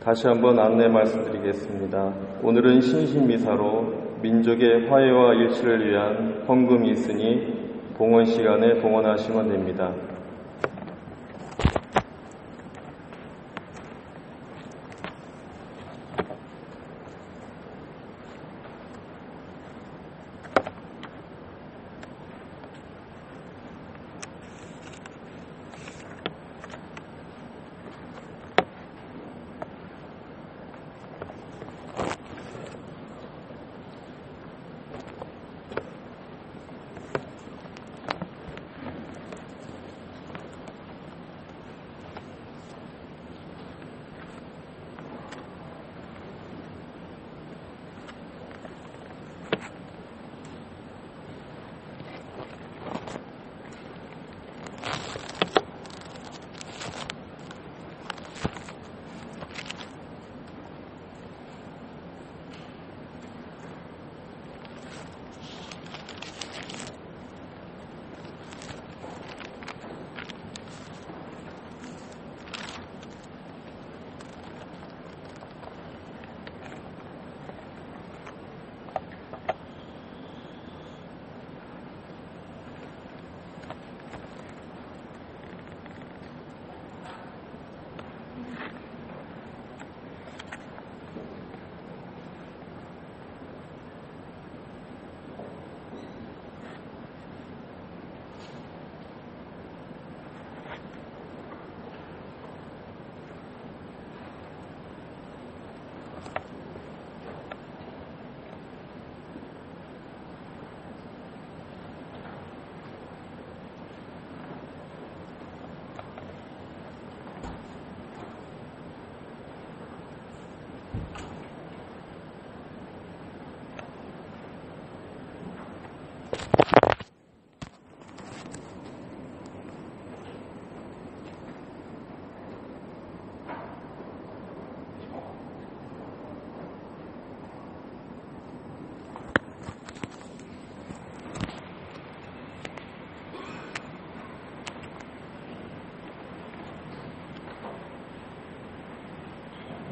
다시 한번 안내 말씀드리겠습니다. 오늘은 신신미사로 민족의 화해와 일치를 위한 헌금이 있으니 봉헌 시간에 봉헌하시면 됩니다.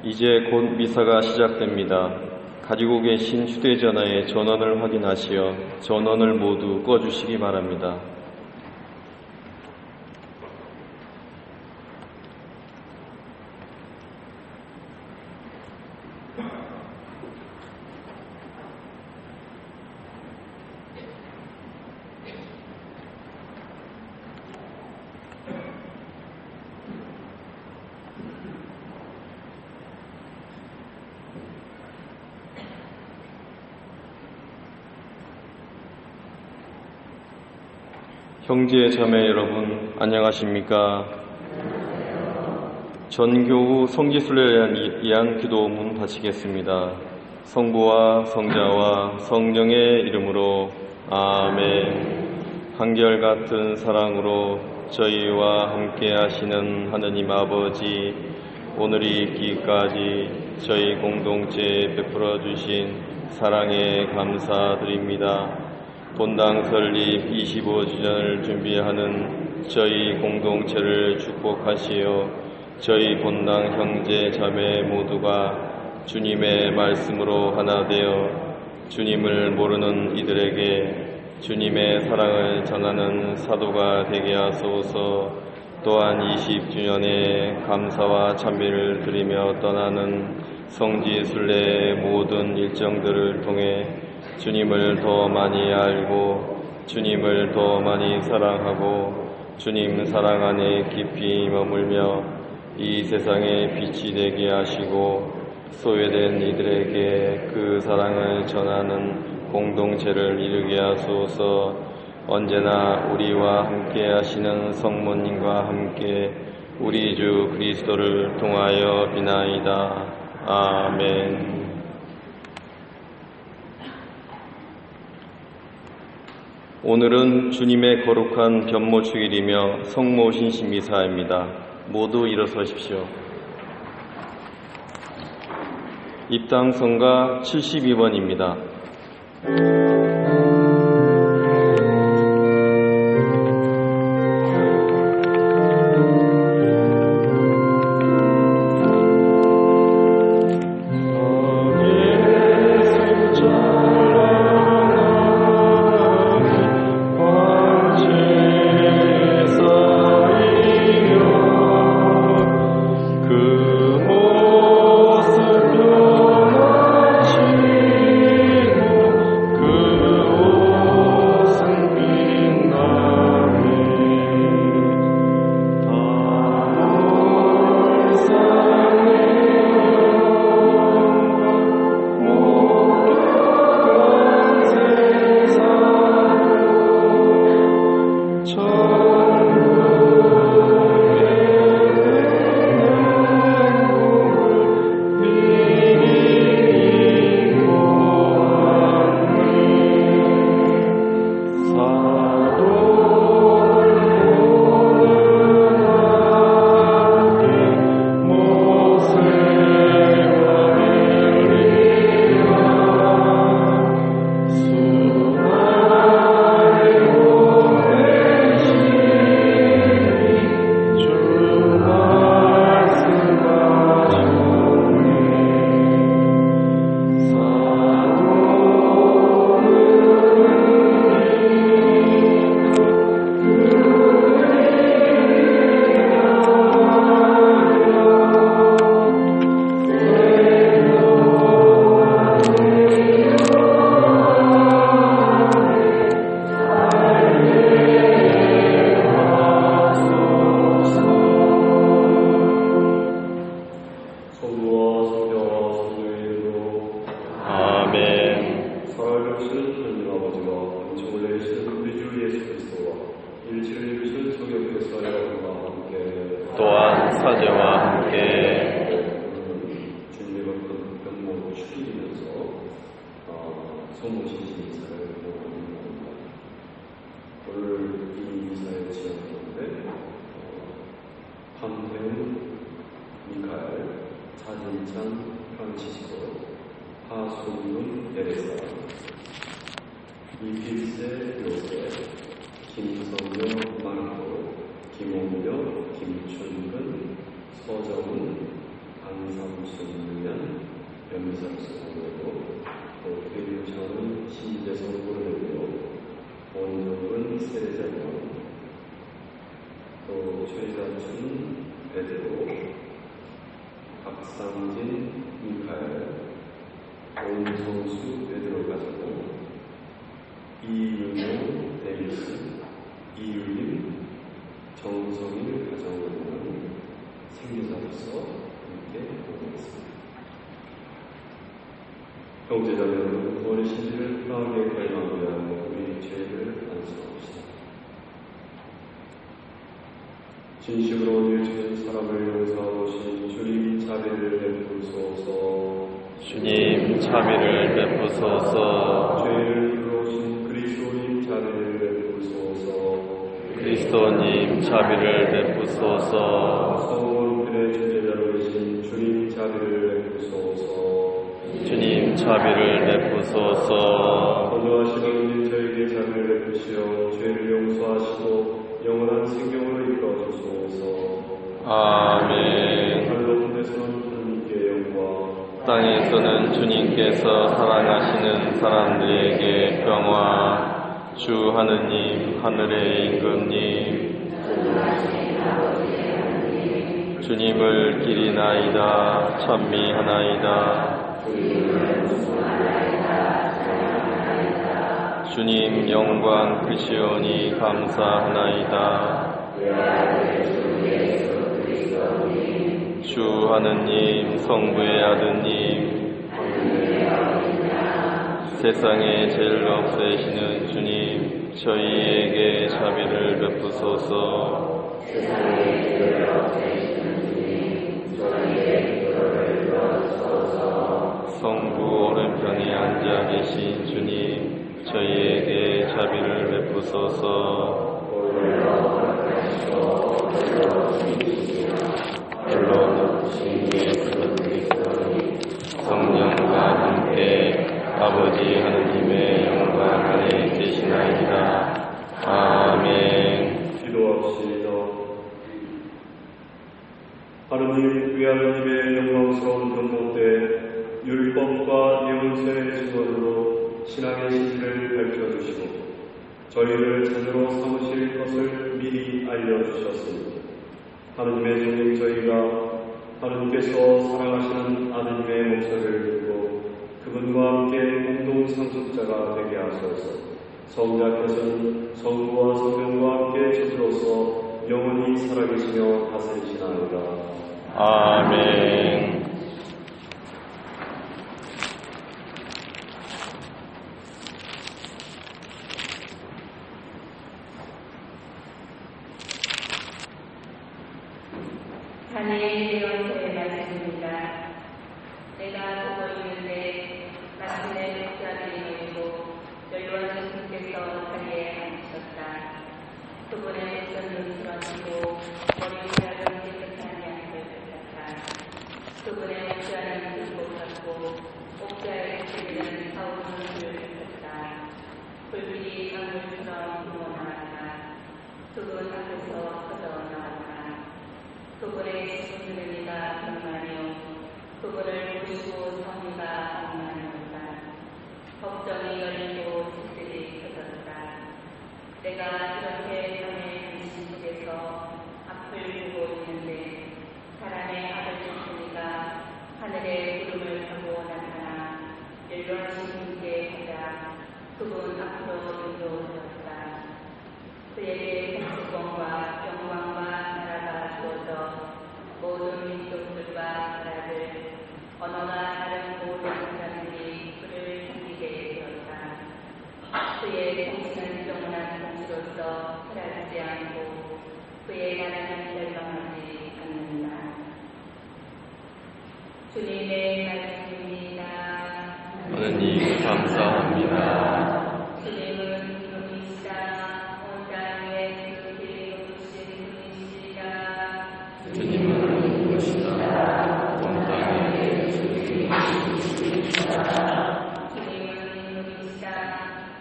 이제 곧 미사가 시작됩니다. 가지고 계신 휴대전화의 전원을 확인하시어 전원을 모두 꺼주시기 바랍니다. 형제 자매 여러분 안녕하십니까? 전교 후 성지순례를 위한 기도문 바치겠습니다. 성부와 성자와 성령의 이름으로 아멘. 한결같은 사랑으로 저희와 함께 하시는 하느님 아버지, 오늘이 있기까지 저희 공동체에 베풀어 주신 사랑에 감사드립니다. 본당 설립 25주년을 준비하는 저희 공동체를 축복하시어 저희 본당 형제 자매 모두가 주님의 말씀으로 하나 되어 주님을 모르는 이들에게 주님의 사랑을 전하는 사도가 되게 하소서. 또한 20주년에 감사와 찬미를 드리며 떠나는 성지순례의 모든 일정들을 통해 주님을 더 많이 알고 주님을 더 많이 사랑하고 주님 사랑 안에 깊이 머물며 이 세상의 빛이 되게 하시고 소외된 이들에게 그 사랑을 전하는 공동체를 이루게 하소서. 언제나 우리와 함께 하시는 성모님과 함께 우리 주 그리스도를 통하여 비나이다. 아멘. 오늘은 주님의 거룩한 변모주일이며 성모신신미사입니다. 모두 일어서십시오. 입당성가 72번입니다. 사제와 함께 주님의 병모 축일이면서 성모신신 미사를 기도하는 겁니다. 오늘 이 미사의 지역 가운데 판테온 미카엘, 차진찬 프란치스코, 하소윤 예레사, 이필세 요셉, 김성여 마르코, 김홍여, 김춘근, 서정훈, 안삼순 유연, 변미삼수 공회고, 또 교육청은 신재성 고르네고, 원정은 세례자원, 또 최자춘 베드로, 박상진 미카엘, 온성수 베드로 가지고, 이윤용 데이스, 이유림, 정성일 가정을 보는 생리자로서 함께 보겠습니다. 형제자매 여러분, 우리 신지를 편하게 갈망하기 위하여 우리 죄를 안수합시다. 진심으로 뉘우치는 사람을 용서하오신 주님 자비를 베푸소서. 주님 자비를 베푸소서. 죄를 불러오신 그리스도님 자비를 베푸소서. 그리스도님 자비를 베푸소서. 성원들의 주제자로 계신 주님 자비를 베푸소서. 주님 자비를 베푸소서. 거듭하신 하나님 저에게 자비를 베푸시어 죄를 용서하시고 영원한 생명으로 이끌어주소서. 아멘. 하늘 높은 데서는 하나님께 영광, 땅에서는 주님께서 사랑하시는 사람들에게 평화. 주 하느님, 하늘의 임금님, 주님을 기리나이다. 찬미하나이다. 주님 영광 크시오니 감사하나이다. 주 하느님, 성부의 아드님, 세상에 죄를 없애시는 주님, 저희에게 자비를 베푸소서. 성부 오른편에 앉아 계신 주님, 저희에게 자비를 베푸소서. 불러놓으신 예수 그리스도 성령과 함께 아버지 하느님의 영광 안에 계시나이다. 아멘. 기도합시다. 하느님, 외아드님의 영광스러운 변모 때 율법과 예언서의 증언으로 신앙의 진리를 밝혀주시고 저희를 자녀로 삼으실 것을 미리 알려주셨습니다. 하느님의 종인 저희가 하느님께서 사랑하시는 아드님의 목소리를 듣고 그분과 함께 공동 상속자가 되게 하소서. 성자께서는 성부와 성령과 함께 주로서 영원히 살아계시며 다스리시나이다. 아멘. 단의 예언서의 말씀입니다. 내가 보고 있는데 마침내 목자들이 모이고 연로한 스님께서 자리에 앉으셨다. 그분의 목소리는 쓰러지고 머리카락은 깨끗한 양을 펼쳤다. 그분의 목자는 붉고 같고 옥자의 새기는 사오는 불을 펼쳤다. 불길이 강물처럼 부어나왔다. 그분 앞에서 터져나왔다. 그분의 주시는 이가 경마며 그분을 보시고 성의가 엉망이었다. 걱정이 열리고 지들이 터졌다. 내가 이렇게 밤의 근심 속에서 앞을 보고 있는데 사람의 아들 주시니가 하늘의 구름을 타고 나타나 연로하신 분께 가자 그분 앞으로 인도되었다. 그에게 복수권과 영광과 나라가 주어져 모든 민족들과 나라들, 언어가 다른 모든 사람들이 그를 섬기게 되었다. 그의 통치는 영원한 통치로서 사라지지 않고 그의 나라는 멸망하지 않는다. 주님의 말씀입니다. 하느님 감사합니다. 주님은 주님이시다. 온 땅에 그 길이 높으신 분이시다. 주님은 누구시다. 온 땅에 주님은 누구시다.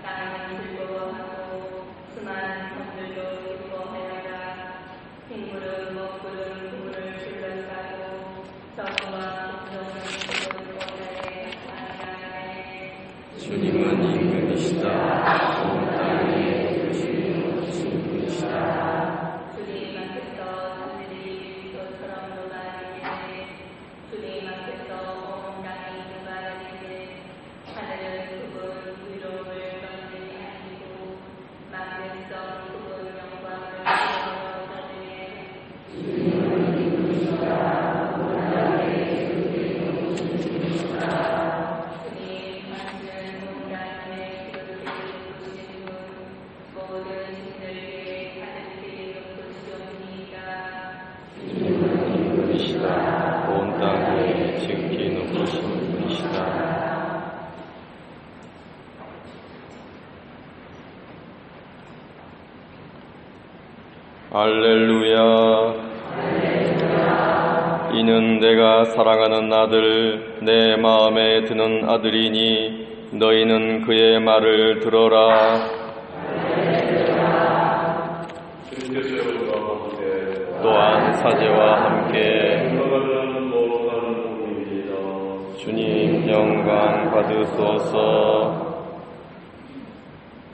땅은 즐거워하고 수많은 성들도 기뻐하여라. 생물은 먹고는 그물을 둘러싸고 성과 공정은 그걸 오늘에 나타나네. 주님은 임금이시다. 온 땅에 계신 분이시다. 주님 앞에서 하늘이 빛처럼 녹아내리네. 주님 앞에서 온 땅이 녹아내리네. 하늘은 그분 위로움을 떠느니 아니고 만물성 그분 영광을 떠느니. 주님 말씀은 온 땅에 그릇을 높으신 분 모든 신들에게 하늘길이 높으시옵니까. 임금이시다. 온 땅에 지극히 높으신 분이시다. 할렐루야. 이는 내가 사랑하는 아들, 내 마음에 드는 아들이니 너희는 그의 말을 들어라. 주님께서 여러분과 함께 또한 사제와 함께 건강을 모험하는 복음입니다. 주님 영광 받으소서.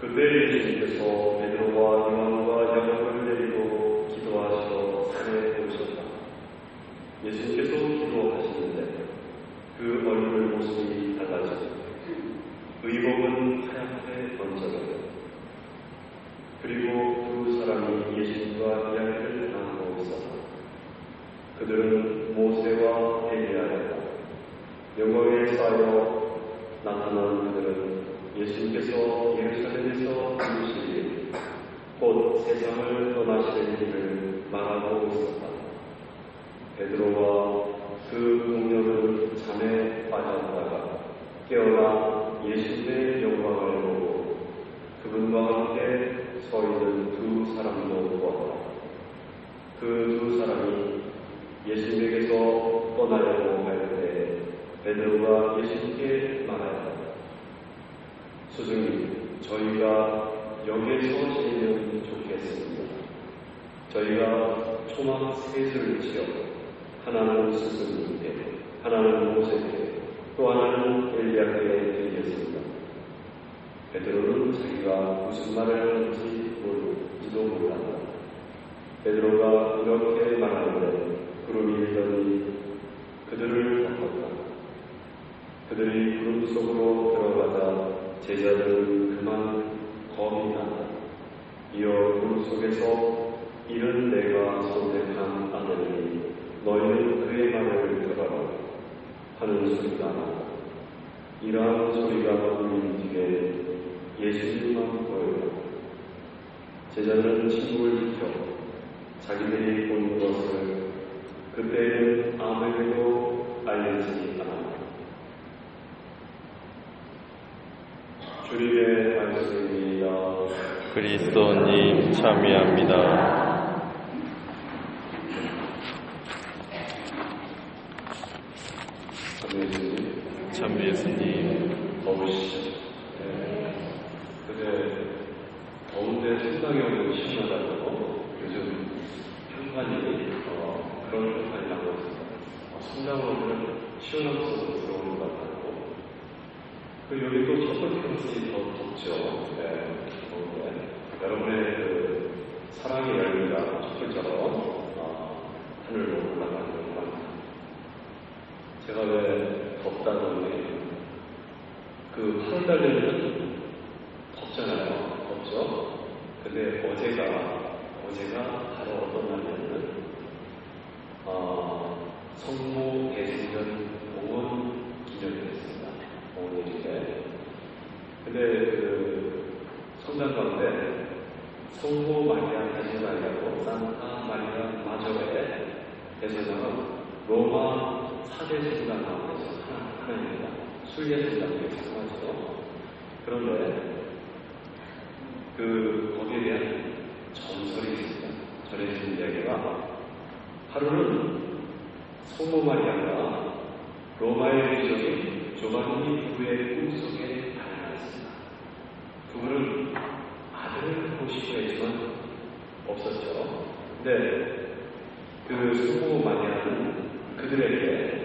그때 예수님께서 베드로와 요한과 야고보를 데리고 기도하시러 산에 오셨다. 예수님께서 기도하시는데 그 얼굴 모습이 달라지고 의복은 하얗게 번져가고 그리고 두 사람이 예수님과 이야기를 나누고 있었다. 그들은 모세와 엘리야였다. 영광에 쌓여 나타난 그들은 예수님께서 예루살렘에서 죽으실 일, 곧 세상을 떠나실 일을 말하고 있었다. 베드로와 그 동료는 잠에 빠졌다가 깨어나 예수님의 영광을 보고 그분과 함께 서 있는 두 사람도 보았다. 그 두 사람이 예수님에게서 떠나려고 할 때 베드로가 예수님께 말하였다. 스승님, 저희가 여기에서 지내면 좋겠습니다. 저희가 초막 셋을 지어 하나는 스승님께, 하나는 모세께, 또 하나는 엘리야께 드리겠습니다. 베드로는 자기가 무슨 말을 할지 모르지도 못한다. 베드로가 이렇게 말하는데 구름이 일더니 그들을 덮었다. 그들이 구름 속으로 들어가자 제자들은 그만 겁이 났다. 이어 구름 속에서 이는 내가 선택한 아들이니 너희는 그의 말을 들어라 하는 소리가 났다. 이러한 소리가 울린 뒤에 예수님만 보였다. 제자들은 침묵을 지켜 자기들이 본 것을 그때는 아무에게도 알리지 않았다. 주님의 말씀입니다. 그리스도님 참여합니다. 참 예수님 더우시죠? 근데 더운데 상당히 오늘 시원하다고 요즘 평판이 그런 평판이 나고 있습니다. 성당으로는 시원하면서 들어오는 것 같고 그 여기 또 첫 번째 평판이 더 덥죠. 더운데 여러분의 그 사랑의 열매가 촛불처럼 하늘로 올라가는 것 같아요. 제가 왜 덥다는 그 8월달 되면 덥잖아요. 덥죠? 근데 어제가 바로 어떤 날이냐면 성모 대승전 봉헌 기념일이었습니다. 봉헌일인데 근데 그 성당 가운데 성모 마리아 대제사장하고 산타 마리아 마저의 대제사장은 로마 4대 성당 가운데서 하나입니다. 순례 성당에 가까워서. 그런데 거기에 대한 전설이 있습니다. 전해진 이야기가 하루는 성모 마리아가 로마의 귀족인 조반니 부부의 꿈속에 나타났습니다. 부부는 아들을 갖고 싶어 했지만 없었죠. 근데 성모 마리아는 그들에게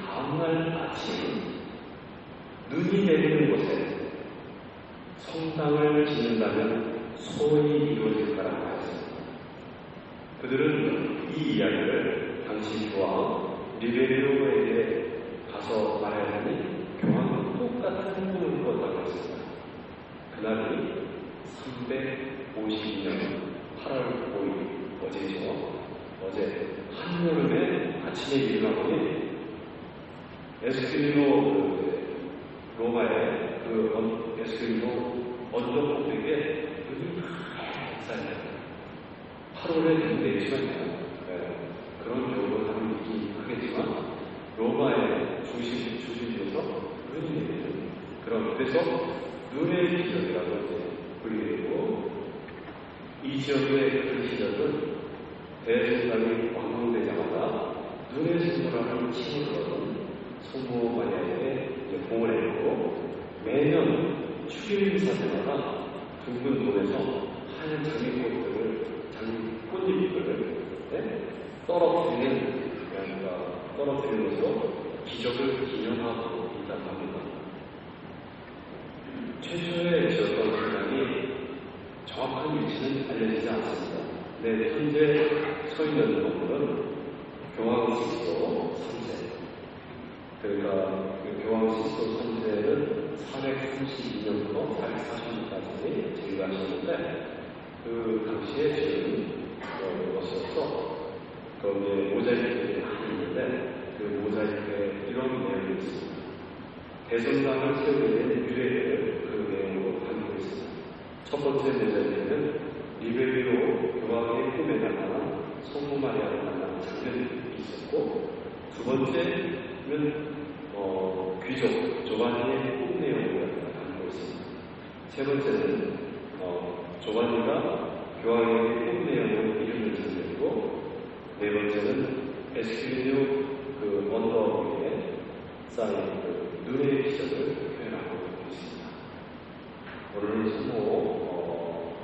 다음날 아침 눈이 내리는 곳에 성당을 짓는다면 소원이 이루어질 거라고 하였습니다. 그들은 이 이야기를 당시 교황 리베리오에게 가서 말해야 하니 교황은 똑같은 꿈을 꾸었다고 했습니다. 그날이 352년 8월 5일 어제죠. 어제 한여름에 아침에 일어나보니 에스크리노 로마의 에스크리노 언덕폭백에 눈이 쌓여요. 8월에 눈이 내리잖아요. 그런 경우는 하는 일이 하겠지만 로마의 중심지에서 눈이 내리는 그래서 눈의 기적이라고 불리고 이 지역의 그 시절은 대성당이 완공되자마자 눈의 성모라는 칭을 얻은 성모 마리아에게 봉을 했고 매년 추리인사 때마다 둥근 돌에서 하얀 장미꽃들을 떨어뜨리는 것으로 기적을 기념하고 있다고 합니다. 최초에 지었던 성당이 정확한 위치는 알려지지 않습니다. 네, 현재 서 있는 건물은 교황 시스토 3세. 그러니까 교황 시스토 3세는 432년부터 440년까지 재임하셨는데 그 당시에 지은 것이어서 거기에 모자이크들이 많이 있는데 그 모자이크에 이런 내용이 있습니다. 대성당을 세우게 된 유래를 그 내용으로 담고 있습니다. 첫 번째 모자이크는 리베리오 교황의 꿈에 나타난 성모 마리아를 만나는 장면이 있었고, 두 번째는 귀족 조반니의 꿈 내용을 담고 있습니다. 세 번째는 조반니가 교황의 꿈 내용을 이루는 장면이고, 네 번째는 에스크리노 언덕 위에 쌓인 눈의 기적을 표현하고 있습니다. 오늘 성모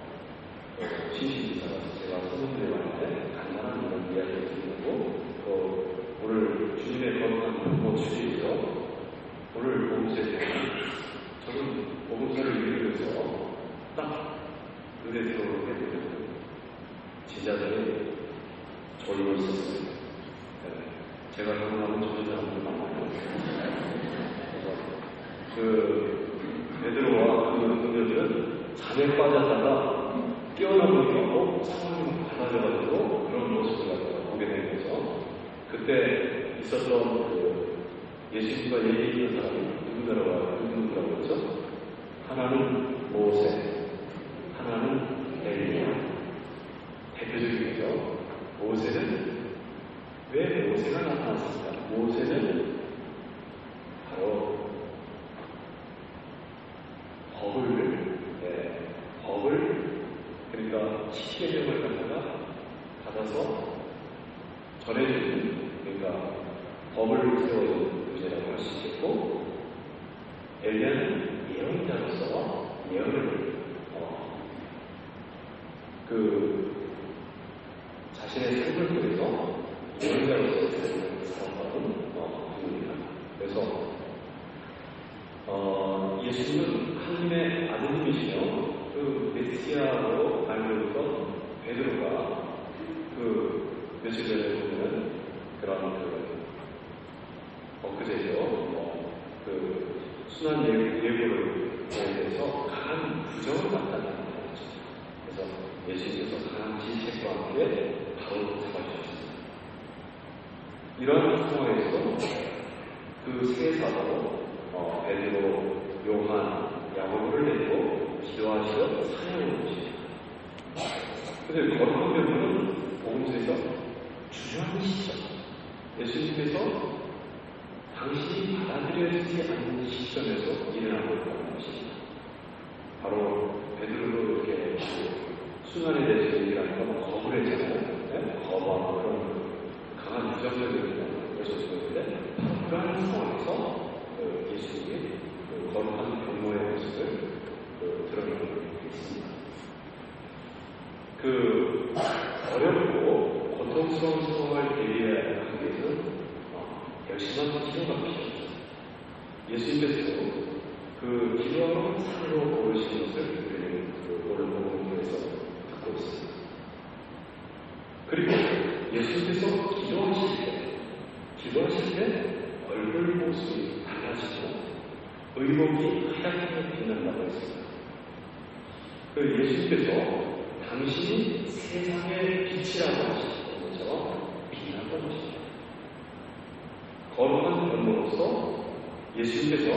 신신지사라서 제가 선생님들한테 간단한 이런 이야기를 드리고, 오늘 주님의 거룩한 주일이죠. 오늘 복음서에 저는 복음서를 읽으면서 딱 눈에 들어오게 되는 제자들이 졸고 있었어요. 제가 경험하는 좋은 사람들 많아요. 베드로와 그 동료들은 잠에 빠졌다가 깨어나보니까 상황이 달라져가지고 그런 모습을 보게 된 거죠. 그때 있었던 예수님과 얘기했던 사람이 누구더라고 했죠? 하나는 모세, 하나는 엘리야. 대표적이죠. 모세는 왜 모세가 나타났습니까? 모세는 바로 법을 그러니까 십계명을 받아서 전해주는, 그러니까 법을 세워주는 문제라고 할 수 있겠고, 엘리야는 예언자로서 예언을 자신의 삶을 통해서 예언자로서 살아가는 분입니다. 그래서 예수님은 하나님의 아드님이시며 그 메시아로 알고 있던 베드로가 며칠 전에 보면 그런 엊그제죠. 순환 예고를 대해서 강한 부정을 받다는 거죠. 그래서 예수님께서 강한 지책과 함께 바로 잡아주셨습니다. 이런 상황에서 그 세 사도 베드로, 요한, 야고보를 내고 기도하시던 사냥을 보십니다. 그런데 거룩한 면모는 복음서에서 중요한 시죠. 예수님께서 당신이 받아들여지지 않는 시점에서 일어나고 있다는 것입니다. 바로 베드로도 이렇게 순환에 대해서 얘기하니까 거부했잖아요. 네? 거부하고 그런 강한 부정적인 것을 보였는데 그러한 상황에서 예수님이 거룩한 경모의 모습을 드러내고 있습니다. 어렵고 고통스러운 상황을 대비하기 위해서는 열심한 기도가 필요합니다. 예수님께서도 기도하러 산으로 오르신 것을 우리는 오늘 본문에서 듣고 있습니다. 그리고 예수님께서 기도하실 때 얼굴 모습이 달라지고 의복이 하얗게 빛난다고 했습니다. 예수님께서 당신이 세상의 빛이라고 하시는 것처럼 빛났던 것입니다. 거룩한 변모로서 예수님께서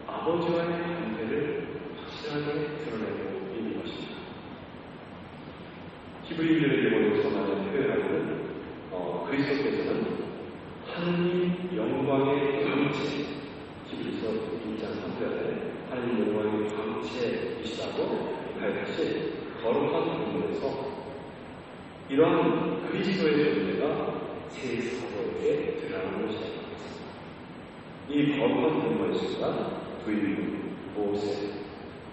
아버지와의 관계를 확실하게 드러내고 있는 것입니다. 히브리인들에게 보내서 많이 표현하는 그리스도께서는 하느님 영광의 광채, 히브리서 2장 3절에 하느님 영광의 광채이시다고 가르치 거룩한 부분에서 이러한 그리스도의 존재가 새 사도에게 드러나는 것이다. 이 거룩한 부분에서가 부인 모세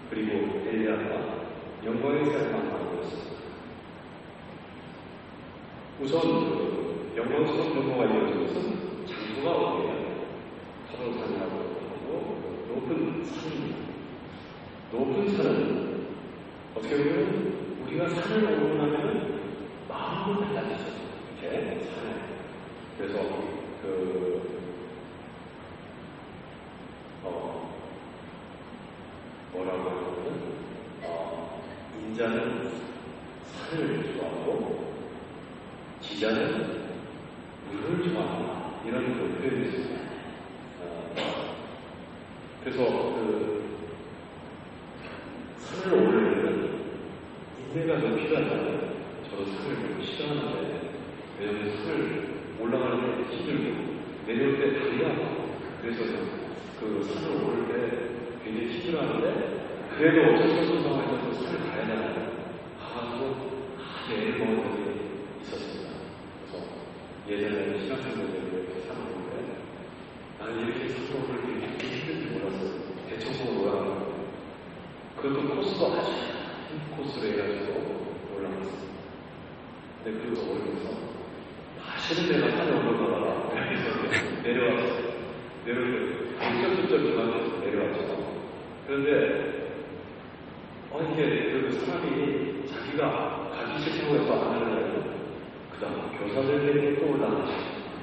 그리고 엘리야가 영광의 삶을 만나고 있습니다. 우선 영광스러운 변모가 이루어진 것은 장소가 어디예요? 타로산이라고 하고 높은 산입니다. 높은 산은 어떻게 보면 우리가 산을 오르고 나면 마음은 달라지죠. 이렇게 산을. 그래서 뭐라고 하냐면 인자는 산을 좋아하고 지자는 물을 좋아한다. 이런 표현이 있습니다. 그래서 산을 오르려면 인내가 좀 필요하잖아요. 저도 산을 너무 싫어하는데 왜냐하면 산을 올라가는 데 힘들고 내려올 때 다리가 아파요. 그래서 산을 오를 때 굉장히 힘들어하는데 그래도 어쩔 수 없는 상황에서 산을 가야 되나요? 애를 먹은 적이 있었습니다. 그래서 예전에 신학생들이 이렇게 산을 오는데 나는 이렇게 산을 오를 때 이렇게 힘든지 몰랐어요. 대청봉을 올라가는 그것도 코스가 아주 긴 코스로 해가지고 올라갔어요. 근데 그걸 올리면서 다시는 내가 산에 올라가라 그래서 내려왔어요. 내려올 때 쫄쫄쫄 중간에서 내려왔죠. 그런데 이게 사람이 자기가 가기 싫다고 해서 안 하는 거예요. 그 다음 교사들에게 또 올라가죠.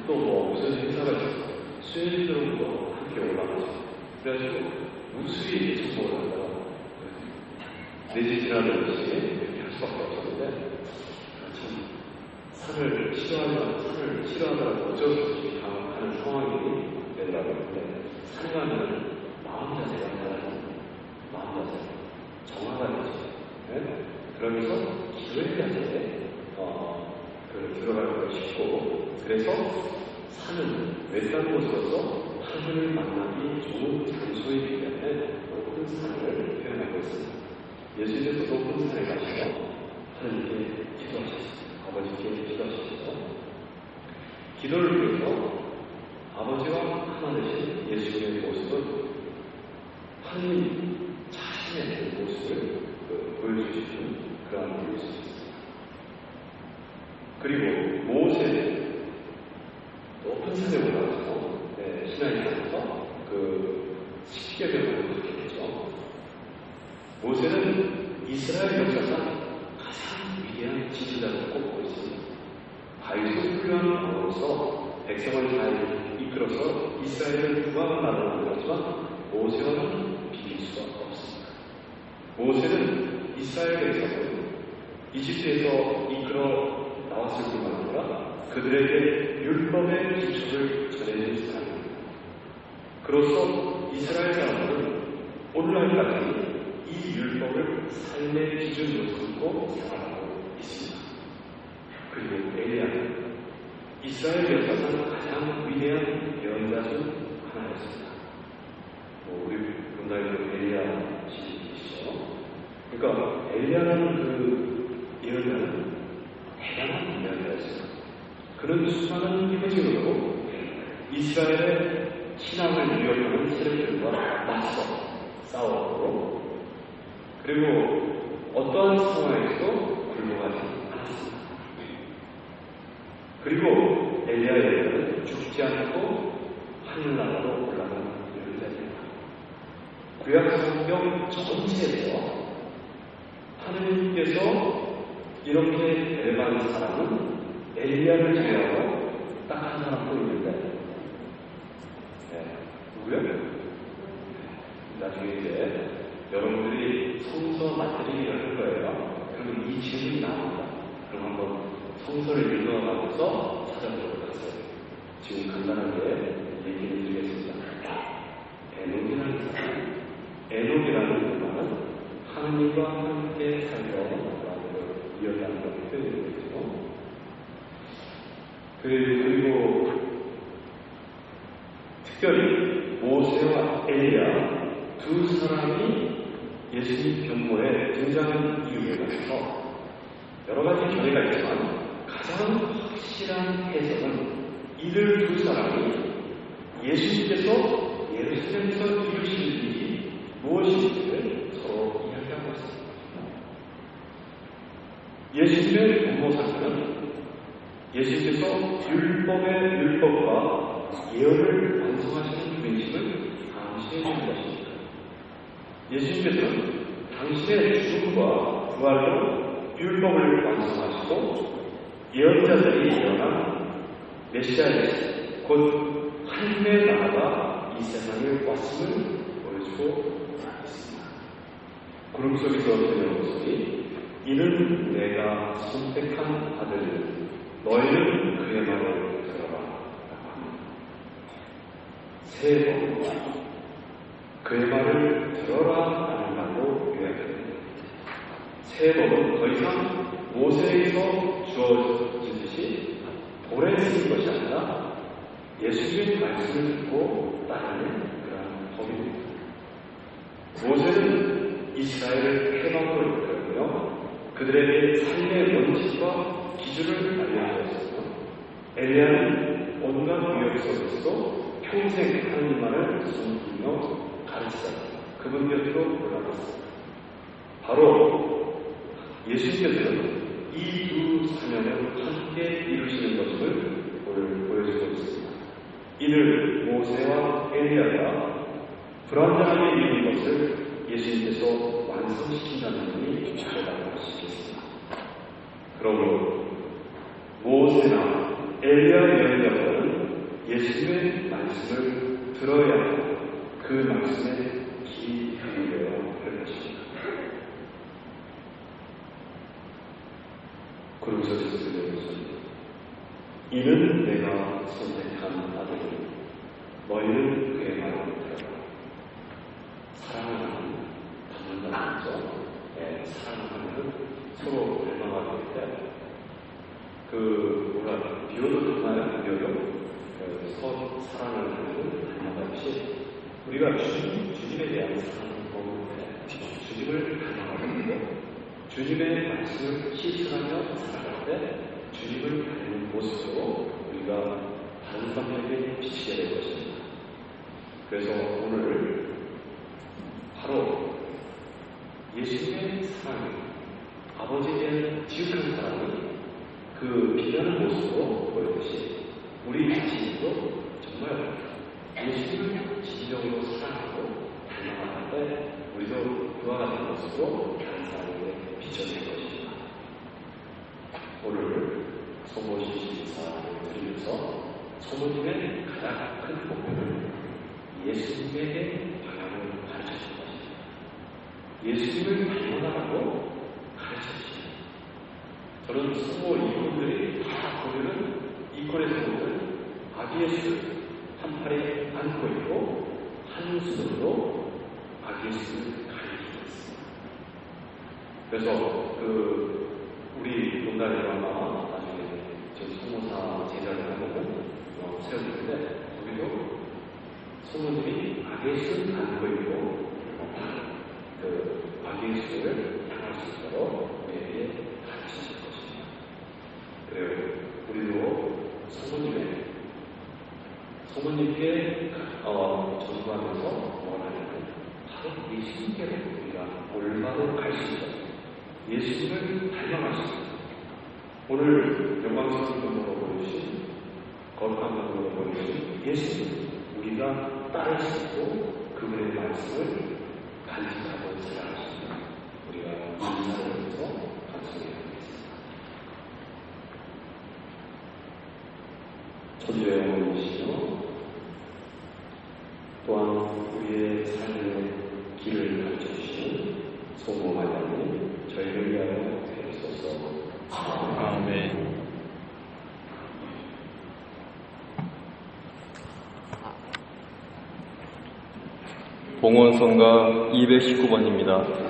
또 무슨 행사가 있어서 수행들로부터 함께 올라가죠. 그래가지고 무수히 정보를 한다고 내지 지나는 것이 이렇게 할 수밖에 없었는데 참 산을 싫어하더라도 어쩔 수 없이 하는 상황이 되더라고요. 근데 산에 가면 마음 자세가 달라요. 마음 자세 정화가 되죠. 네? 그러면서 기도의 자세에 들어가기가 쉽고 그래서 산은 외딴 곳으로서 하늘을 만나기 좋은 장소이기 때문에 높은 산을 표현하고 있습니다. 예수님께서 높은 산에 가시고 하나님께 기도하셨습니다. 아버지께 기도하셨죠. 기도를 위해서 아버지와 하나 되신 예수님의 모습은 하나님 자신의 모습을 보여주시는 그런 모습입니다. 그리고 모세는 높은 산에 올라가서 시나이산에서 십계명을 받게 되죠. 모세는 이스라엘 역사상 가장 위대한 지도자를 꼽고 있습니다. 바위소 훌륭한 방어로서 백성을 잘 이끌어서 이스라엘을 구원한 나라로 만들었지만 모세와는 비길 수가 없습니다. 모세는 이스라엘 백성을 이집트에서 이끌어 나왔을 뿐만 아니라 그들에게 율법의 기초를 전해준 사람입니다. 그로써 이스라엘 사람들은 오늘날까지 이 율법을 삶의 기준으로 삼고 생활하고 있습니다. 그리고 엘리야는 이스라엘 역사상 가장 위대한 예언자 중 하나였습니다. 우리 본다이도 엘리야 시이시죠. 그러니까 엘리야라는 그 예언자는 대단한 예언자였습니다. 그는 수많은 표징으로 이스라엘의 신앙을 위협하는 세력들과 맞서 싸웠고, 그리고 어떠한 상황에서도 굴복하지 않았습니다. 그리고 엘리야에게는 죽지 않고 하늘나라로 올라가는 예언자입니다. 구약 성경 전체에서 하느님께서 이렇게 대단한 사람은 엘리야를 제외하고 딱 한 사람도 있는데, 누구요? 나중에 이제 여러분들이 성서 맞들이기를 할 거예요. 그러면 이 질문이 나옵니다. 그럼 한번 성서를 읽어가면서 찾아보도록 하세요. 지금 간단하게 얘기를 드리겠습니다. 에녹이라는 사람, 에녹이라는 말은 하느님과 함께 살던 사람을 이야기하는 걸 표현되겠죠. 그리고 특별히 모세와 엘리야 두 사람이 예수님 변모에 등장한 이유에 관해서 여러 가지 견해가 있지만 가장 확실한 해석은 이들 두 사람이 예수님께서 예루살렘에서 이루실 일이 무엇인지를 서로 이야기하고 있습니다. 예수님의 변모 사건은 예수님께서 율법과 예언을 완성하시는 중심을 암시해 주는 것입니다. 예수님께서는 당신의 죽음과 부활로 율법을 완성하시고 예언자들이 예언한 메시아의 곧 하늘의 나라가 이 세상에 왔음을 보여주고 있습니다. 구름 속에서 들려온 목소리, 이는 내가 선택한 아들, 너희는 그의 말을 들어라. 세 번 그의 말을 들어라 라는 말로 요약됩니다. 세 번은 더 이상 모세에서 주어지듯이 돌에 쓰인 것이 아니라 예수님의 말씀을 듣고 따르는 그런 법입니다. 모세는 이스라엘을 해방으로 이끌며 그들에게 삶의 원칙과 기준을 알려주었으며, 엘리야는 온갖 위협 속에서도 평생 하나님만을 섬기며 가르치다 그분 곁으로 올라갔습니다. 바로 예수님께서는 이 두 사명을 함께 이루시는 것을 오늘 보여주고 있습니다. 이를 모세와 엘리야가 불완전하게 이룬 것을 예수님께서 완성시킨다는 점이 다르다고 할 수 있겠습니다. 그러므로 모세나 엘리야 예언자들은 예수님의 말씀을 들어야 하고 그 말씀에 귀 기울여야 할 것입니다. 구름속에서 들려온 소리, 이는 내가 선택한 아들, 너희는 그의 말을 들어라. 사랑을 하는 받는다는 거죠. 사랑을 하면 서로 닮아가기 때문에 비오도 정말 비오요. 사랑을 하는 닮아가듯이 우리가 주님에 대한 사랑을 보고 주님을 닮아가는데, 주님의 말씀을 실천하며 살아갈 때 주님을 닮는 모습으로 우리가 다른 사람에게 비치게 될 것입니다. 그래서 오늘 바로 예수님의 사랑, 아버지에 대한 지극한 사랑을 그 빛나는 모습으로 보였듯이 우리 자신도 정말 예수님을 진정으로 사랑하고 닮아갈 때 우리도 그와 같은 모습으로 다른 사람에게 비춰질 것입니다. 오늘 소모 시신사를 드리면서 소모님의 가장 큰 목표는 예수님에게 방향을 가르쳐주는 것입니다. 예수님을 닮아가라고 가르쳐주십니다. 저는 소모 이분들이 다 보면은 이권에서 보면 아기 예수를 한 팔에 안고 있고 한 손으로 아기 예수를 가리키고 있습니다. 그래서 우리 본다리가 나중에 지금 소모사 제자 제안을 하고 세워주는데 거기도 성모님이 악의 신을 안고 있고 그 악의 신을 향할 수 있도록 우리에게 가르치실 것입니다. 그래요. 우리도 성모님께 전도하면서 원하는 바로 예수님께로 우리가 올바로 갈 수 있어요. 예수님을 닮아갈 수 있어요. 오늘 영광스러운 분으로 보이신 거룩한 분으로 보이신 예수님 우리가 따를 수 있고 그분의 말씀을 간직하고 살아갈 수 있는 우리가 인사를 해서 간직해야 되겠습니다. 천주의 어머니시여 또한 우리의 삶의 길을 가르쳐주시는 성모 마리아님 저희를 위하여 주옵소서. 아멘. 봉헌성가 219번입니다.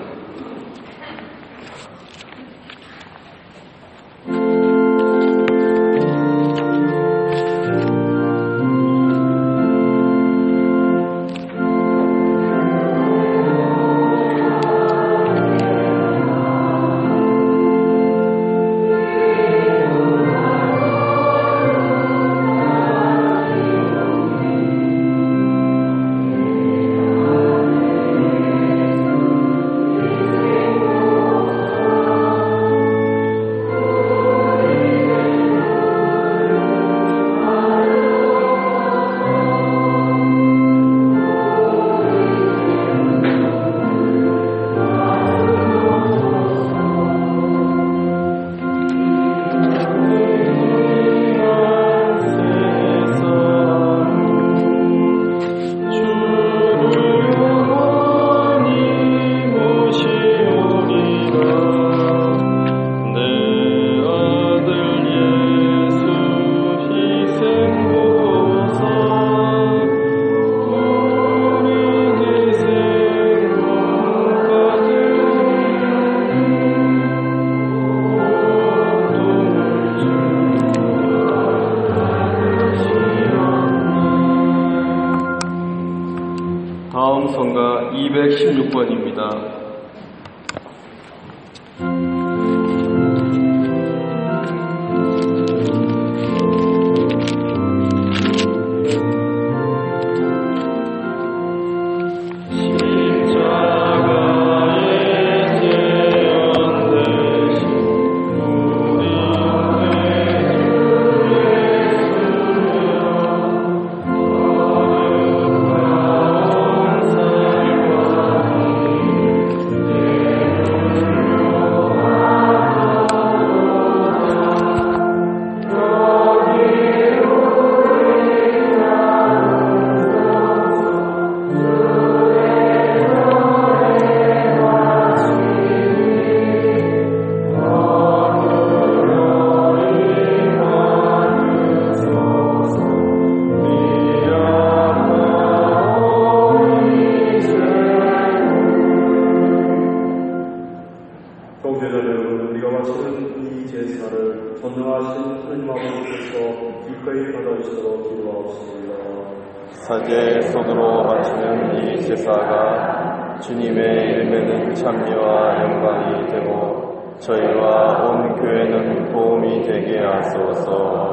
다음 성가 216번입니다. 경제자는 우리가 바치는 이 제사를 전능하신 하나님 아버지께서 기꺼이 받아주시도록 기도하옵소이다. 사제 손으로 바치는 이 제사가 주님의 일매는 찬미와 영광이 되고 저희와 온 교회는 도움이 되게 하소서.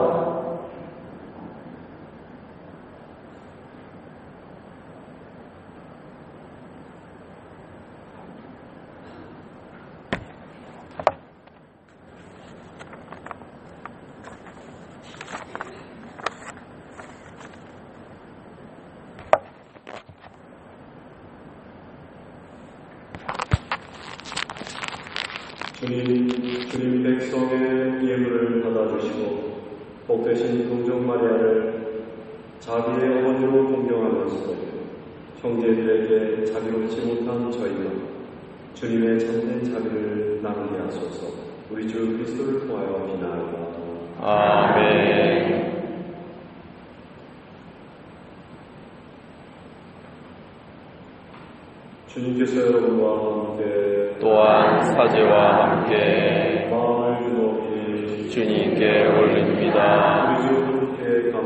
주님 백성의 예물을 받아주시고 복되신 동정 마리아를 자비의 어머니로 공경하면서도 형제들에게 자비롭지 못한 저희가 주님의 참된 자비를 나누게 하소서. 우리 주 그리스도를 통하여 비나이다. 아멘. 주님께서 여러분과 함께 또한 사제와 함께 마음을 높이 주님께 올립니다. 우리 주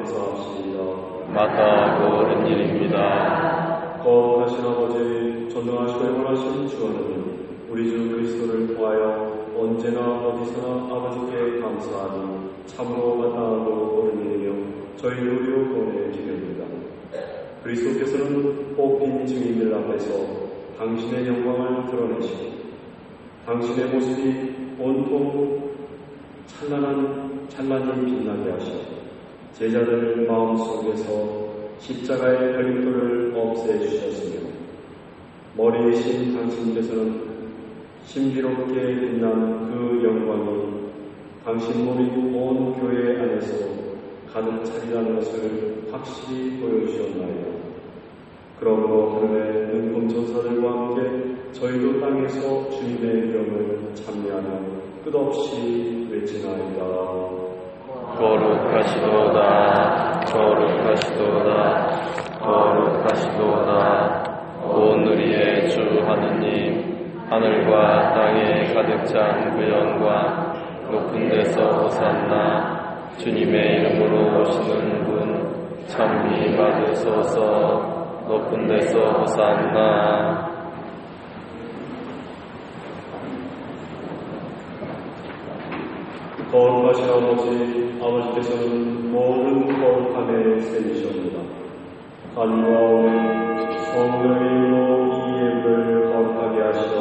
감사합시다. 마땅하고 옳은 일입니다. 거룩하신 아버지, 전능하시고 영원하신 주 하나님, 우리 주 그리스도를 통하여 언제나 어디서나 아버지께 감사하니 참으로 마땅하고 옳은 일이며 저희 우리로 구원의 기별입니다. 그리스도께서는 뽑힌 증인들 앞에서 당신의 영광을 드러내시고 당신의 모습이 온통 찬란히 빛나게 하시고 제자들 마음속에서 십자가의 걸림돌을 없애주셨으며 머리에 신 당신께서는 신비롭게 빛난 그 영광이 당신 몸인 온 교회 안에서 가득 차리라는 것을 확실히 보여주셨나이다. 그러므로 하늘의 눈금 천사들과 함께 저희도 땅에서 주님의 이름을 찬미하며 끝없이 외치나이다. 거룩하시도다, 거룩하시도다, 거룩하시도다. 온 우리의 주 하느님, 하늘과 땅에 가득 찬 그 영광, 높은 데서 호산나. 주님의 이름으로 오시는 분 찬미 받으소서. 높은 데서 호산나. 거룩하신 아버지, 아버지께서는 모든 거룩함에 세우셨습니다. 하늘과 오는 성령의 이름으로 이 예물을 거룩하게 하시어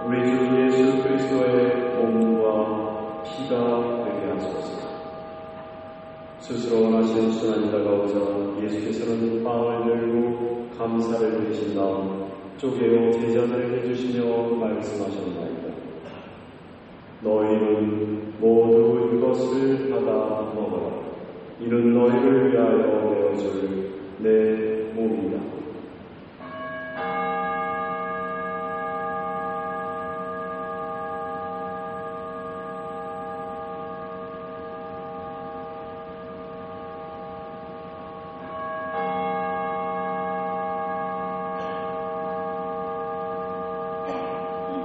우리 주 예수 그리스도의 몸과 피가 되게 하소서. 스스로 원하신 순환이 다가오자 예수께서는 빵을 들고 감사를 드리신 다음 쪼개어 제자들에게 주시며 말씀하셨나이다. 너희는 모두 이것을 받아 먹어라. 이는 너희를 위하여 내어줄 내 몸이다.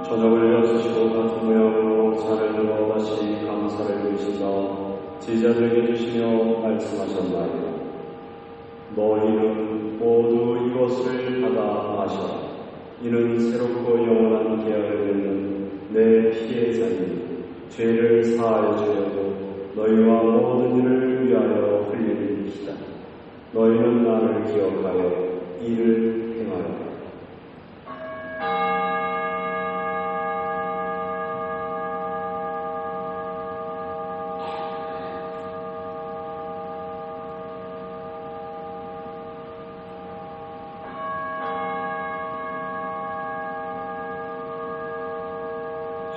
저녁을 여수시고 같은 모양으로 잔을 들어 다시 감사를 드리신 다음 제자들에게 주시며 말씀하셨나이다. 너희는 모두 이것을 받아 마셔라. 이는 새롭고 영원한 계약을 맺는 내 피의 잔이니 죄를 사하여 주려고 너희와 모든 일을 위하여 흘리는 피다. 너희는 나를 기억하여 이를 행하라.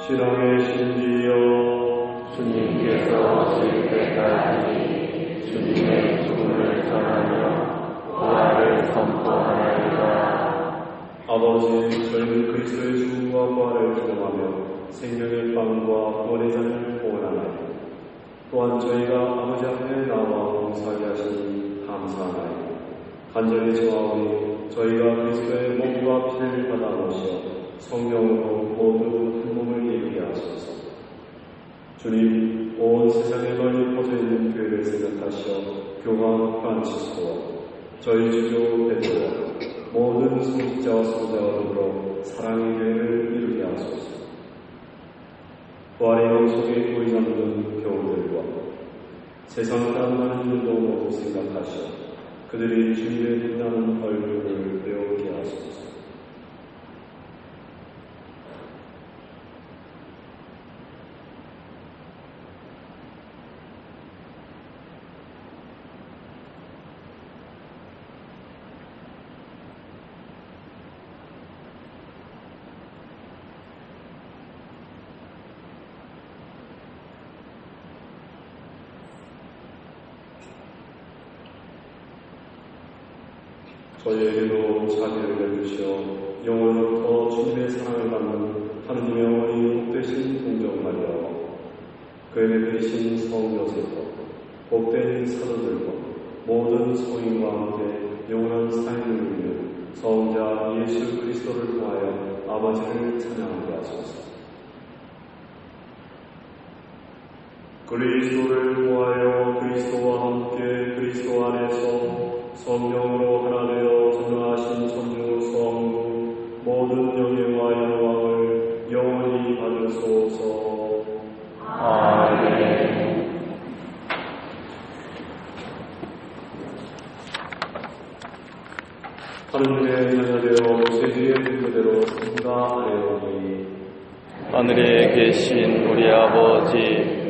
신앙의 신지여, 주님께서 오실 때까지 주님의 죽음을 전하며 부활을 선포하나이다. 아버지, 저희는 그리스도의 죽음과 부활을 기념하며 생명의 빵과 구원의 잔을 봉헌하나이다. 또한 저희가 아버지 앞에 나와 봉사하게 하시니 감사하나이다. 간절히 청하오니 저희가 그리스도의 몸과 피를 받아 모시어 성령으로 모두 한 몸을 이루게 하소서. 주님, 온 세상에 널리 퍼져있는 교회를 생각하시어 교황 프란치스코와 저희 주교 베드로와 모든 성직자와 성자와 더불어 사랑의 교회를 이루게 하소서. 부활의 영속에 보이 남는 교우들과 세상 사람 많은 일도 모두 생각하시어 그들이 주님의 빛나는 얼굴을 배우게 하소서. 저희에게도 자비를 베푸시어 영원부터 주님의 사랑을 받는 하느님의 어머니 복되신 동정 마리아와 그에게 드리신 성 요셉과 복된 사도들과 모든 성인과 함께 영원한 사랑을 누리는 성자 예수 그리스도를 통하여 아버지를 찬양하게 하소서. 그리스도를 통하여 그리스도와 함께 그리스도 안에서 성령으로 하나 되어 전능하신 천주 성부 모든 영예와 영광을 영원히 받으소서. 아멘. 하느님의 자녀되어 세주의 그대로 승가하려니 하늘에 계신 우리 아버지의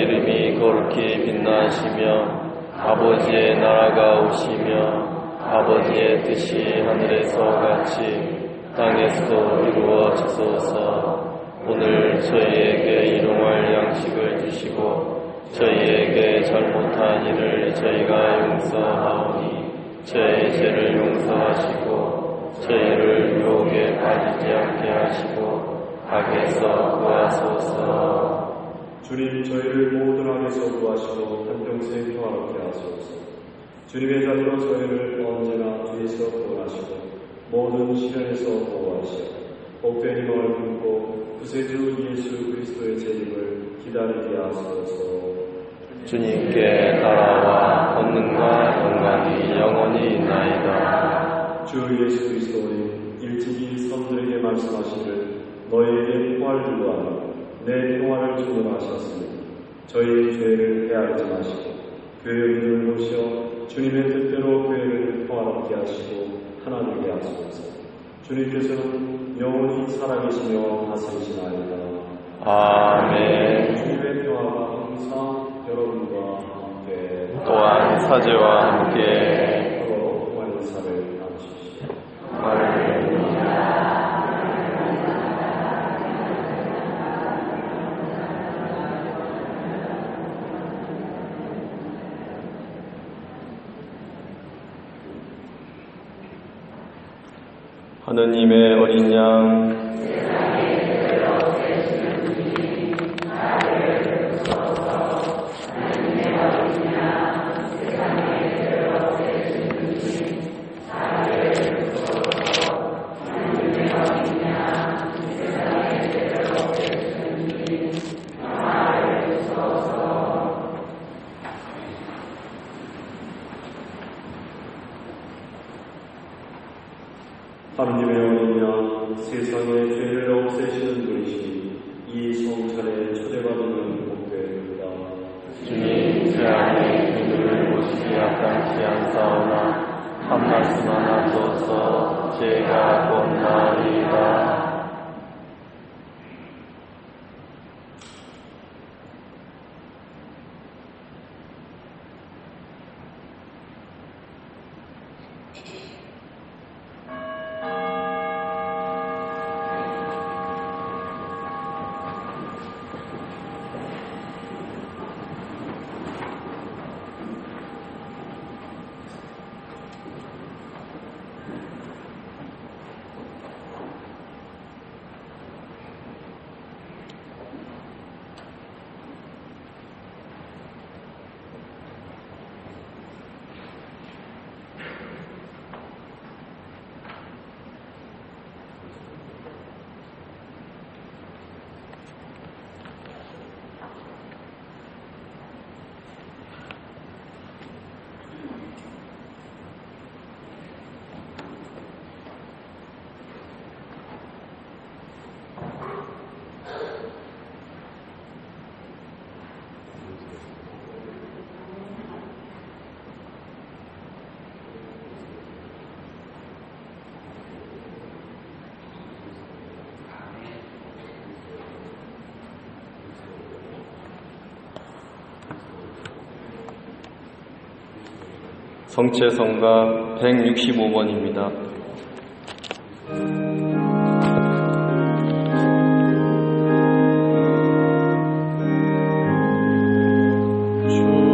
이름이 거룩히 빛나시며 아버지의 나라가 오시며 아버지의 뜻이 하늘에서 같이 땅에서도 이루어지소서. 오늘 저희에게 일용할 양식을 주시고 저희에게 잘못한 일을 저희가 용서하오니 저희의 죄를 용서하시고 저희를 유혹에 빠지지 않게 하시고 악에서 구하소서. 주님, 저희를 모든 악에서 구하시고 한평생 평화롭게 하소서. 주님의 자녀로 저희를 언제나 주에서 구원하시고 모든 시련에서 보호하시고 복된 희망을 품고 구세주 예수 그리스도의 재림을 기다리게 하소서. 주님께 나라와 권능과 영광이 영원히 있나이다. 주 예수 그리스도는 일찍이 선들에게 말씀하시듯 너희에게 평화를 주고 하니 내 평화를 주노라 하셨으니 저희의 죄를 헤아리지 마시고 교회의 눈을 보시어 주님의 뜻대로 교회를 평화롭게 하시고 하나 되게 하소서. 주님께서는 영원히 살아계시며 다스리시나이다. 아멘. 주님의 평화가 항상 여러분과 함께 또한 사제와 함께 서로 평화 인사를 나누십시오. 하느님의 어린 양 하느님의 어린 양, 세상의 죄를 없애시는 분이시니 이 성찬에 초대받으면 복되리이다. 주님, 제 안에 그들을 모시기 합당치 않사오나 한 말씀 하나 써서 제가 권나리이다. 성체성가 165번입니다. 주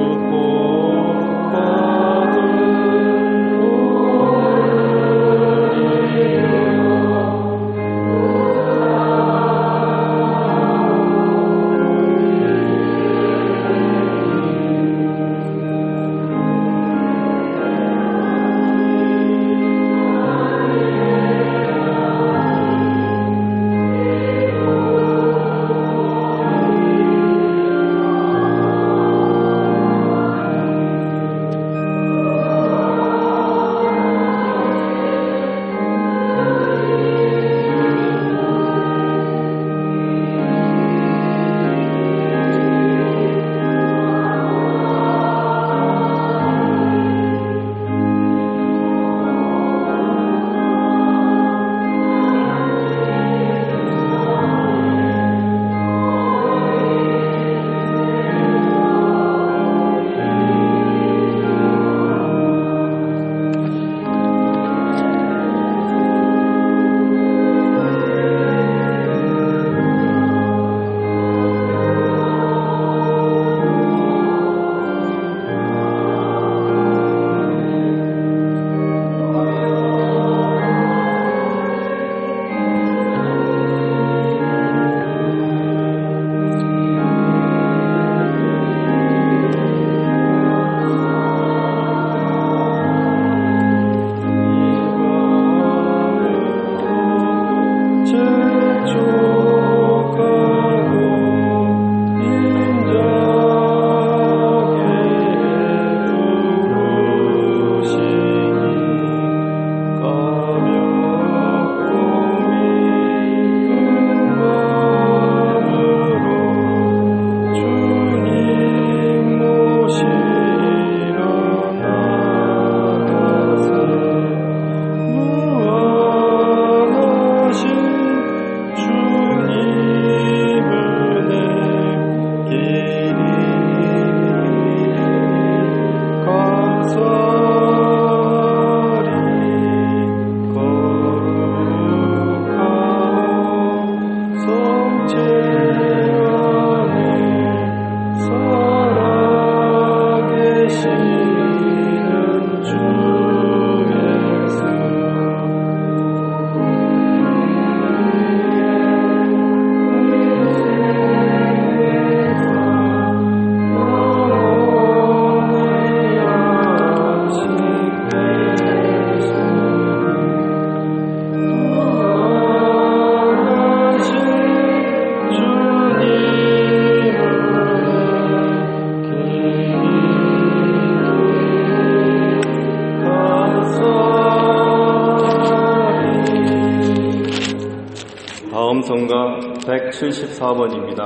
274번입니다.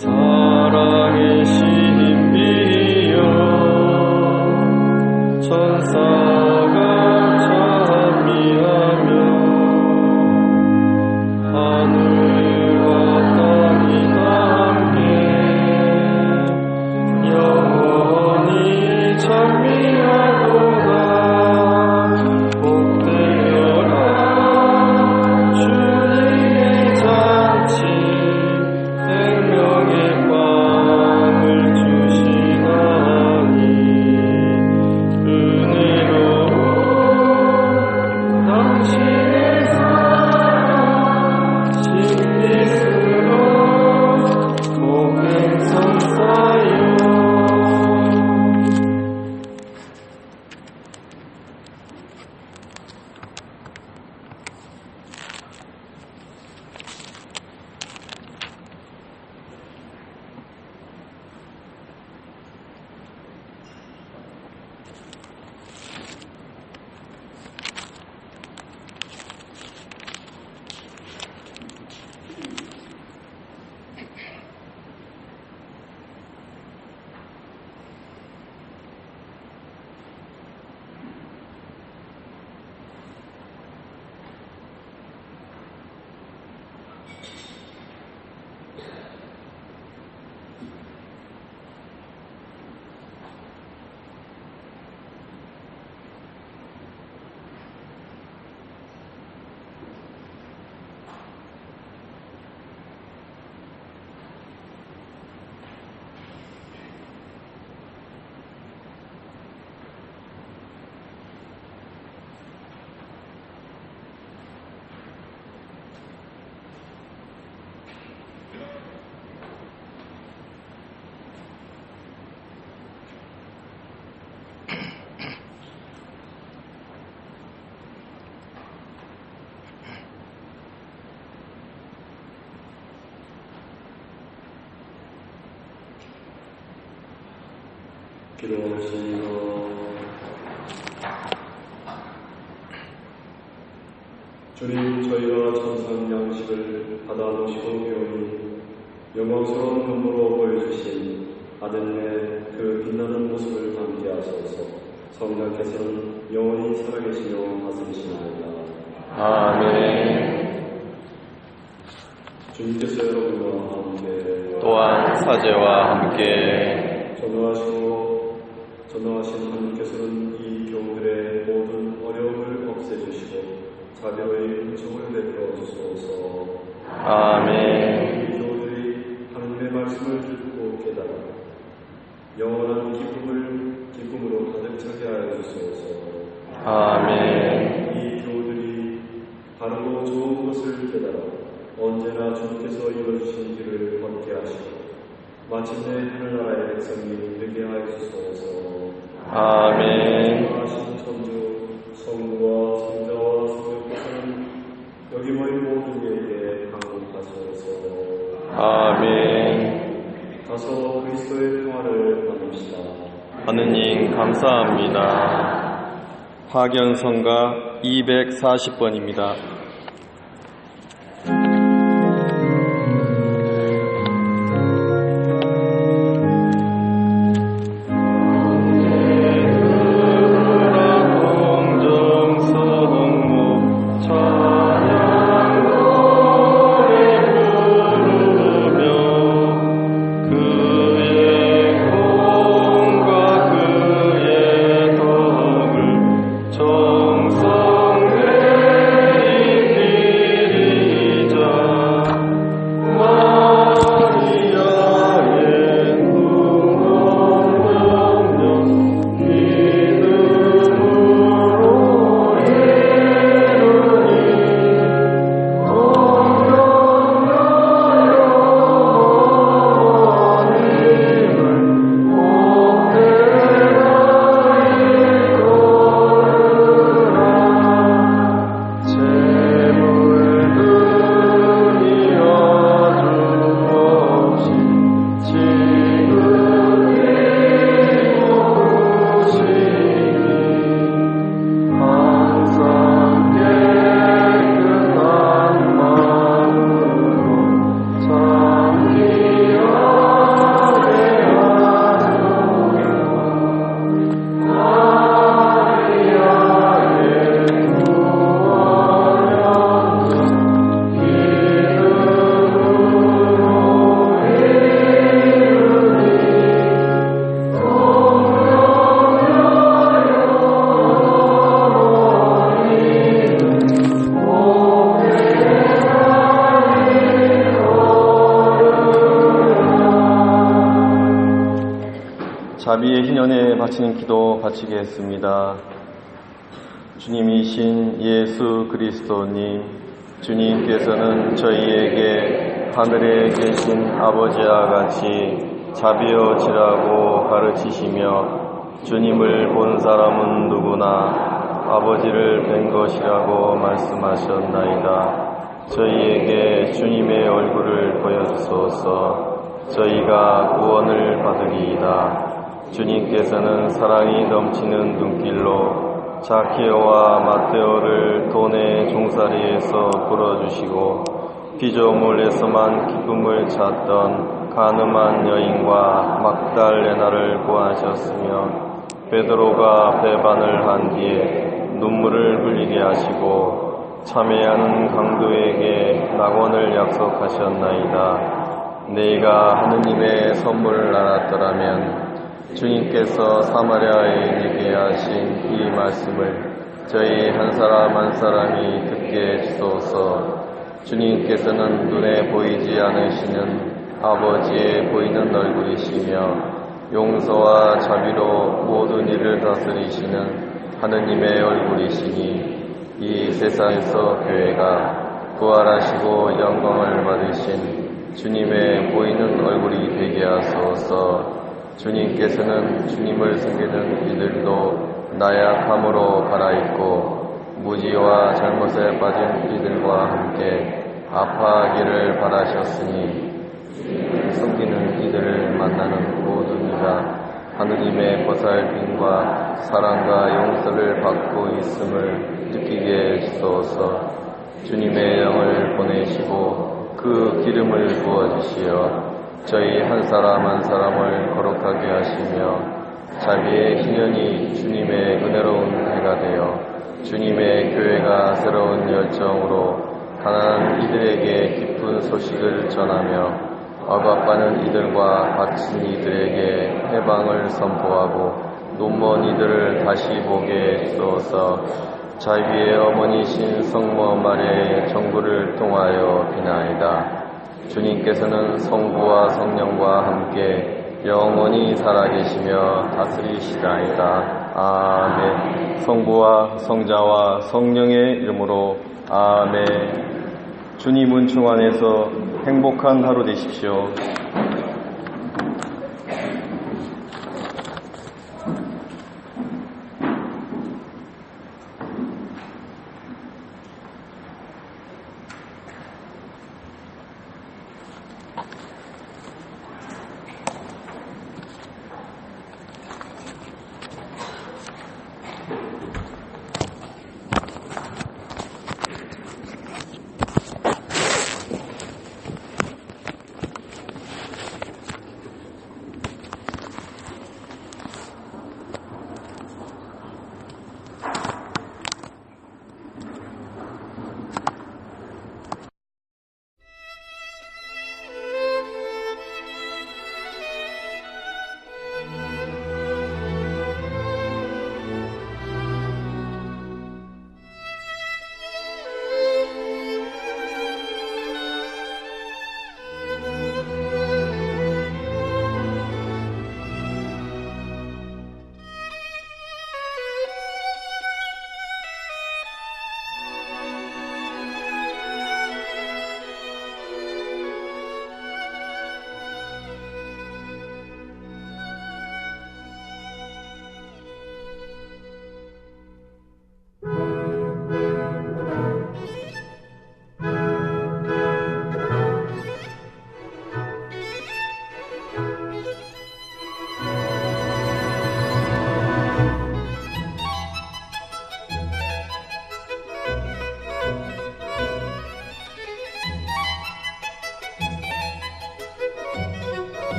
사랑의 신비여 천사가 찬미하며 하늘과 땅이 다 함께 영원히 찬미하도다. 복되여라 주님의 잔치 생명의 빵을 주시나니 은혜로운 당신의 사랑 신비스러운 복행성사여. 기도하시고 주님, 저희가 천상 양식을 받아 모시고 배우니 영광스러운 눈으로 보여주신 아들의 그 빛나는 모습을 담게 하소서. 성령께서는 영원히 살아계시며 다스리시나이다. 아멘. 주님께서 여러분과 함께 또한 사제와 함께 전능하신 하나님께서는 이 교우들의 모든 어려움을 없애주시고 자비로의 은총을 베풀어 주소서. 아멘. 이 교우들이 하나님의 말씀을 듣고 깨달아 영원한 기쁨으로 가득 차게 하여 주소서. 아멘. 이 교우들이 바르고 좋은 것을 깨달아 언제나 주께서 이루어주신 길을 걷게 하시고 마침내 하늘나라의 백성이 되게 하여 주소서. 아멘. 하신 천주 성부와 성자와 성령께서는 여기 모인 모든 이에게 강복하소서. 아멘. 가서 그리스도의 평화를 나눕시다. 하느님 감사합니다. 파견성가 240번입니다. 정성되이 자비의 희년에 바치는 기도 바치겠습니다. 주님이신 예수 그리스도님, 주님께서는 저희에게 하늘에 계신 아버지와 같이 자비여지라고 가르치시며 주님을 본 사람은 누구나 아버지를 뵌 것이라고 말씀하셨나이다. 저희에게 주님의 얼굴을 보여주소서. 저희가 구원을 받으리이다. 주님께서는 사랑이 넘치는 눈길로 자키오와 마테오를 돈의 종살이에서 풀어주시고 피조물에서만 기쁨을 찾던 가늠한 여인과 막달레나를 구하셨으며 베드로가 배반을 한 뒤에 눈물을 흘리게 하시고 참회하는 강도에게 낙원을 약속하셨나이다. 내가 하느님의 선물을 알았더라면 주님께서 사마리아에 이르게 하신 이 말씀을 저희 한 사람 한 사람이 듣게 해주소서. 주님께서는 눈에 보이지 않으시는 아버지의 보이는 얼굴이시며 용서와 자비로 모든 일을 다스리시는 하느님의 얼굴이시니 이 세상에서 교회가 부활하시고 영광을 받으신 주님의 보이는 얼굴이 되게 하소서. 주님께서는 주님을 섬기는 이들도 나약함으로 갈아입고 무지와 잘못에 빠진 이들과 함께 아파하기를 바라셨으니 섬기는 이들을 만나는 모든 이가 하느님의 보살핌과 사랑과 용서를 받고 있음을 느끼게 해주소서. 주님의 영을 보내시고 그 기름을 부어주시어 저희 한 사람 한 사람을 거룩하게 하시며 자비의 희년이 주님의 은혜로운 해가 되어 주님의 교회가 새로운 열정으로 가난한 이들에게 기쁜 소식을 전하며 억압받는 이들과 갇힌 이들에게 해방을 선포하고 눈먼 이들을 다시 보게 해주소서. 자비의 어머니신 성모 마리아의 정부를 통하여 비나이다. 주님께서는 성부와 성령과 함께 영원히 살아계시며 다스리시다이다. 아멘. 성부와 성자와 성령의 이름으로 아멘. 주님 은총 안에서 행복한 하루 되십시오.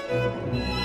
주옵소서.